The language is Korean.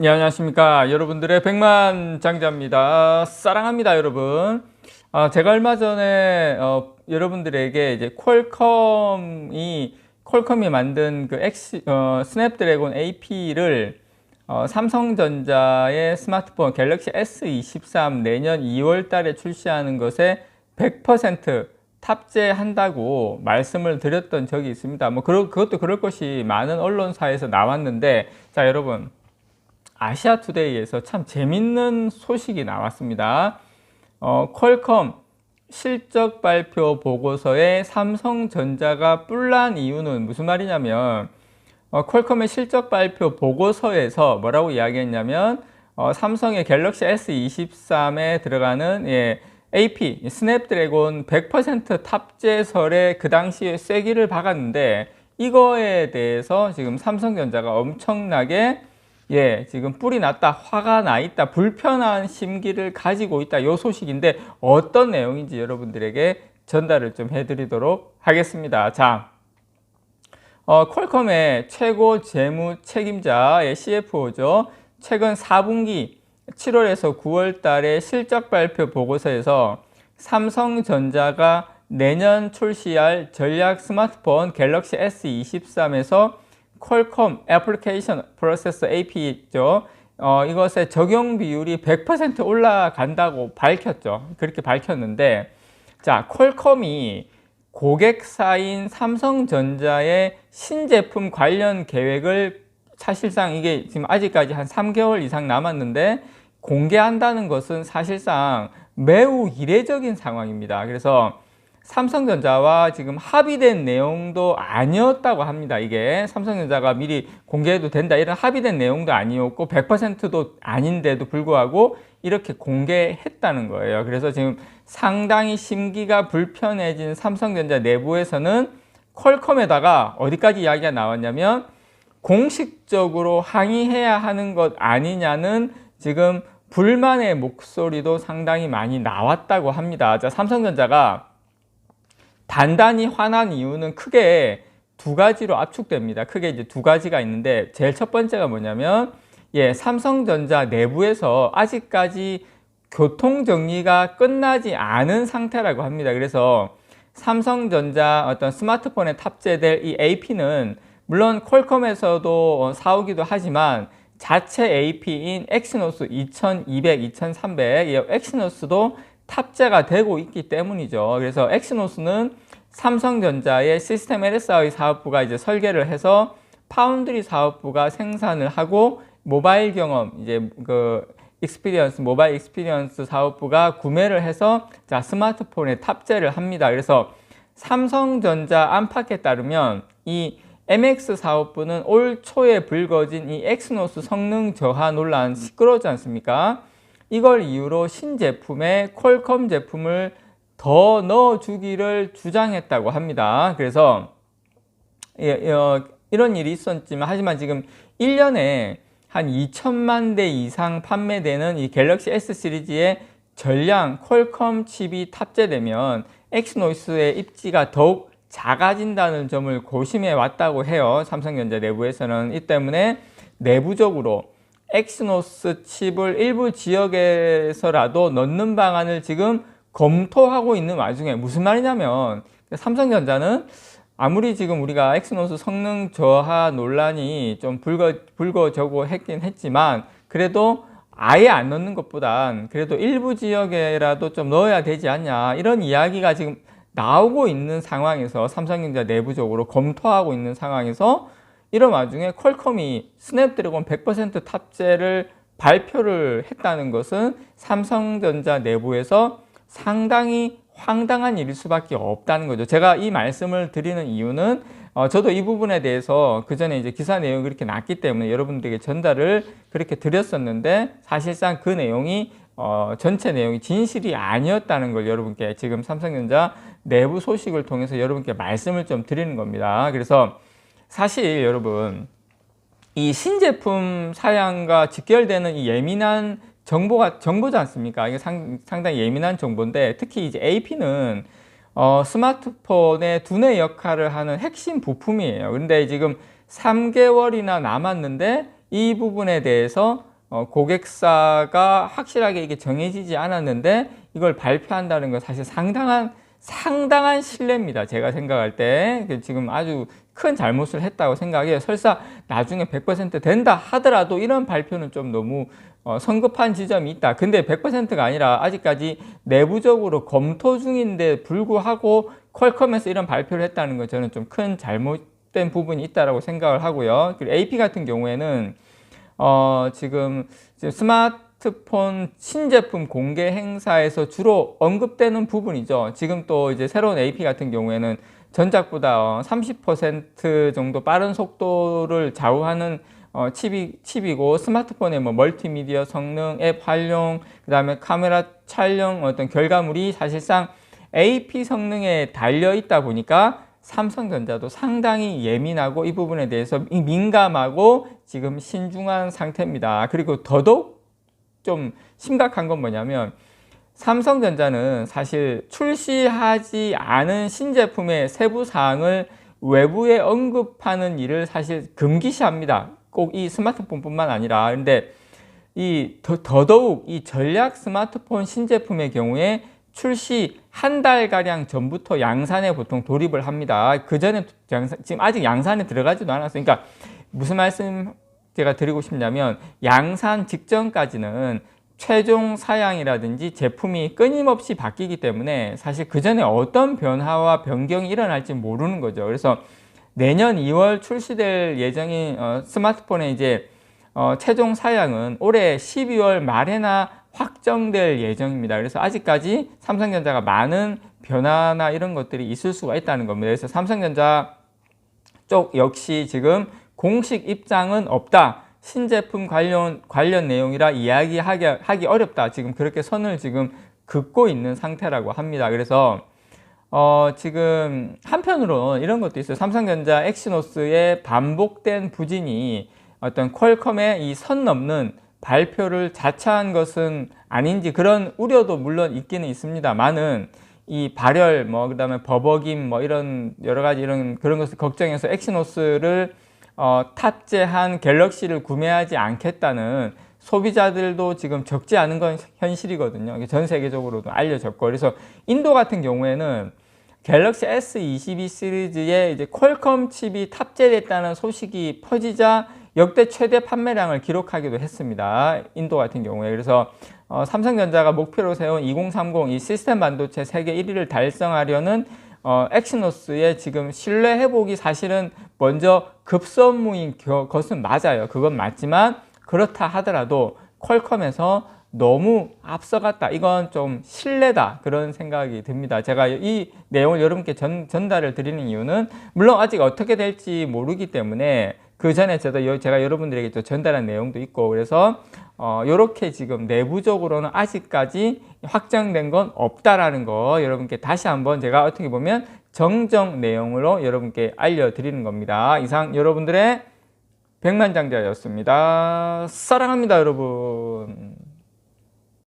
네, 안녕하십니까. 여러분들의 백만장자입니다. 사랑합니다, 여러분. 제가 얼마 전에 여러분들에게 이제 퀄컴이 만든 그 스냅드래곤 AP를 삼성전자의 스마트폰 갤럭시 S23 내년 2월 달에 출시하는 것에 100% 탑재한다고 말씀을 드렸던 적이 있습니다. 그것도 그럴 것이 많은 언론사에서 나왔는데, 자, 여러분. 아시아투데이에서 참 재밌는 소식이 나왔습니다. 퀄컴 실적 발표 보고서에 삼성전자가 뿔난 이유는 무슨 말이냐면, 퀄컴의 실적 발표 보고서에서 뭐라고 이야기했냐면, 삼성의 갤럭시 S23에 들어가는 AP 스냅드래곤 100% 탑재설에 그 당시에 쐐기를 박았는데, 이거에 대해서 지금 삼성전자가 엄청나게 지금 뿔이 났다, 화가 나 있다, 불편한 심기를 가지고 있다, 이 소식인데 어떤 내용인지 여러분들에게 전달을 좀 해드리도록 하겠습니다. 자, 퀄컴의 최고 재무 책임자의 CFO죠. 최근 4분기 7월에서 9월 달에 실적 발표 보고서에서 삼성전자가 내년 출시할 전략 스마트폰 갤럭시 S23에서 퀄컴 애플리케이션 프로세서 AP죠. 이것의 적용 비율이 100% 올라간다고 밝혔죠. 그렇게 밝혔는데, 자, 퀄컴이 고객사인 삼성전자의 신제품 관련 계획을 사실상 이게 지금 아직까지 한 3개월 이상 남았는데 공개한다는 것은 사실상 매우 이례적인 상황입니다. 그래서 삼성전자와 지금 합의된 내용도 아니었다고 합니다. 이게 삼성전자가 미리 공개해도 된다 이런 합의된 내용도 아니었고 100%도 아닌데도 불구하고 이렇게 공개했다는 거예요. 그래서 지금 상당히 심기가 불편해진 삼성전자 내부에서는 퀄컴에다가 어디까지 이야기가 나왔냐면 공식적으로 항의해야 하는 것 아니냐는 지금 불만의 목소리도 상당히 많이 나왔다고 합니다. 자, 삼성전자가 단단히 화난 이유는 크게 두 가지로 압축됩니다. 크게 이제 두 가지가 있는데, 제일 첫 번째가 뭐냐면, 삼성전자 내부에서 아직까지 교통 정리가 끝나지 않은 상태라고 합니다. 그래서 삼성전자 어떤 스마트폰에 탑재될 이 AP는 물론 퀄컴에서도 사오기도 하지만 자체 AP인 엑시노스 2200, 2300, 엑시노스도 탑재가 되고 있기 때문이죠. 그래서 엑시노스는 삼성전자의 시스템 LSI 사업부가 이제 설계를 해서 파운드리 사업부가 생산을 하고 모바일 경험 이제 모바일 익스피리언스 사업부가 구매를 해서 자, 스마트폰에 탑재를 합니다. 그래서 삼성전자 안팎에 따르면 이 MX 사업부는 올 초에 불거진 이 엑시노스 성능 저하 논란 시끄러웠지 않습니까? 이걸 이유로 신제품에 퀄컴 제품을 더 넣어주기를 주장했다고 합니다. 그래서 이런 일이 있었지만 하지만 지금 1년에 한 2천만 대 이상 판매되는 이 갤럭시 S 시리즈의 전량 퀄컴 칩이 탑재되면 엑시노스의 입지가 더욱 작아진다는 점을 고심해 왔다고 해요. 삼성전자 내부에서는. 이 때문에 내부적으로 엑시노스 칩을 일부 지역에서라도 넣는 방안을 지금 검토하고 있는 와중에, 무슨 말이냐면 삼성전자는 아무리 지금 우리가 엑시노스 성능 저하 논란이 좀 불거져고 했긴 했지만 그래도 아예 안 넣는 것보단 그래도 일부 지역에라도 좀 넣어야 되지 않냐, 이런 이야기가 지금 나오고 있는 상황에서 삼성전자 내부적으로 검토하고 있는 상황에서 이런 와중에 퀄컴이 스냅드래곤 100% 탑재를 발표를 했다는 것은 삼성전자 내부에서 상당히 황당한 일일 수밖에 없다는 거죠. 제가 이 말씀을 드리는 이유는 저도 이 부분에 대해서 그 전에 이제 기사 내용이 그렇게 났기 때문에 여러분들에게 전달을 그렇게 드렸었는데 사실상 그 내용이 전체 내용이 진실이 아니었다는 걸 여러분께 지금 삼성전자 내부 소식을 통해서 여러분께 말씀을 좀 드리는 겁니다. 그래서 사실 여러분, 이 신제품 사양과 직결되는 이 예민한 정보지 않습니까? 이게 상당히 예민한 정보인데, 특히 이제 AP는 스마트폰의 두뇌 역할을 하는 핵심 부품이에요. 근데 지금 3개월이나 남았는데 이 부분에 대해서 고객사가 확실하게 이게 정해지지 않았는데 이걸 발표한다는 건 사실 상당한 신뢰입니다. 제가 생각할 때 지금 아주 큰 잘못을 했다고 생각해요. 설사 나중에 100% 된다 하더라도 이런 발표는 좀 너무 성급한 지점이 있다. 근데 100%가 아니라 아직까지 내부적으로 검토 중인데 불구하고 퀄컴에서 이런 발표를 했다는 건 저는 좀 큰 잘못된 부분이 있다라고 생각을 하고요. 그리고 AP 같은 경우에는 지금 스마트폰 신제품 공개 행사에서 주로 언급되는 부분이죠. 지금 또 이제 새로운 AP 같은 경우에는 전작보다 30% 정도 빠른 속도를 좌우하는 칩이고 스마트폰의 뭐 멀티미디어 성능, 앱 활용, 그 다음에 카메라 촬영 어떤 결과물이 사실상 AP 성능에 달려 있다 보니까 삼성전자도 상당히 예민하고 이 부분에 대해서 민감하고 지금 신중한 상태입니다. 그리고 더더욱 좀 심각한 건 뭐냐면 삼성전자는 사실 출시하지 않은 신제품의 세부 사항을 외부에 언급하는 일을 사실 금기시합니다. 꼭 이 스마트폰뿐만 아니라. 근데 더더욱 이 전략 스마트폰 신제품의 경우에 출시 한 달가량 전부터 양산에 보통 돌입을 합니다. 그 전에 지금 아직 양산에 들어가지도 않았어요. 그러니까 무슨 말씀 제가 드리고 싶냐면 양산 직전까지는 최종 사양이라든지 제품이 끊임없이 바뀌기 때문에 사실 그 전에 어떤 변화와 변경이 일어날지 모르는 거죠. 그래서 내년 2월 출시될 예정인 스마트폰의 이제 최종 사양은 올해 12월 말에나 확정될 예정입니다. 그래서 아직까지 삼성전자가 많은 변화나 이런 것들이 있을 수가 있다는 겁니다. 그래서 삼성전자 쪽 역시 지금 공식 입장은 없다. 신제품 관련 내용이라 이야기하기 어렵다. 지금 그렇게 선을 지금 긋고 있는 상태라고 합니다. 그래서 지금 한편으로는 이런 것도 있어요. 삼성전자 엑시노스의 반복된 부진이 어떤 퀄컴의 이 선 넘는 발표를 자처한 것은 아닌지 그런 우려도 물론 있기는 있습니다만은 이 발열 그다음에 버벅임 이런 여러 가지 그런 것을 걱정해서 엑시노스를 탑재한 갤럭시를 구매하지 않겠다는 소비자들도 지금 적지 않은 건 현실이거든요. 전 세계적으로도 알려졌고, 그래서 인도 같은 경우에는 갤럭시 S22 시리즈에 이제 퀄컴 칩이 탑재됐다는 소식이 퍼지자 역대 최대 판매량을 기록하기도 했습니다. 인도 같은 경우에. 그래서 삼성전자가 목표로 세운 2030 이 시스템 반도체 세계 1위를 달성하려는 엑시노스의 지금 신뢰 회복이 사실은 먼저 급선무인 것은 맞아요. 그건 맞지만 그렇다 하더라도 퀄컴에서 너무 앞서갔다. 이건 좀 실례다. 그런 생각이 듭니다. 제가 이 내용을 여러분께 전달을 드리는 이유는 물론 아직 어떻게 될지 모르기 때문에 그 전에 제가 여러분들에게 또 전달한 내용도 있고 그래서 이렇게 지금 내부적으로는 아직까지 확정된 건 없다라는 거 여러분께 다시 한번 제가 어떻게 보면 정정 내용으로 여러분께 알려드리는 겁니다. 이상 여러분들의 백만장자였습니다. 사랑합니다, 여러분.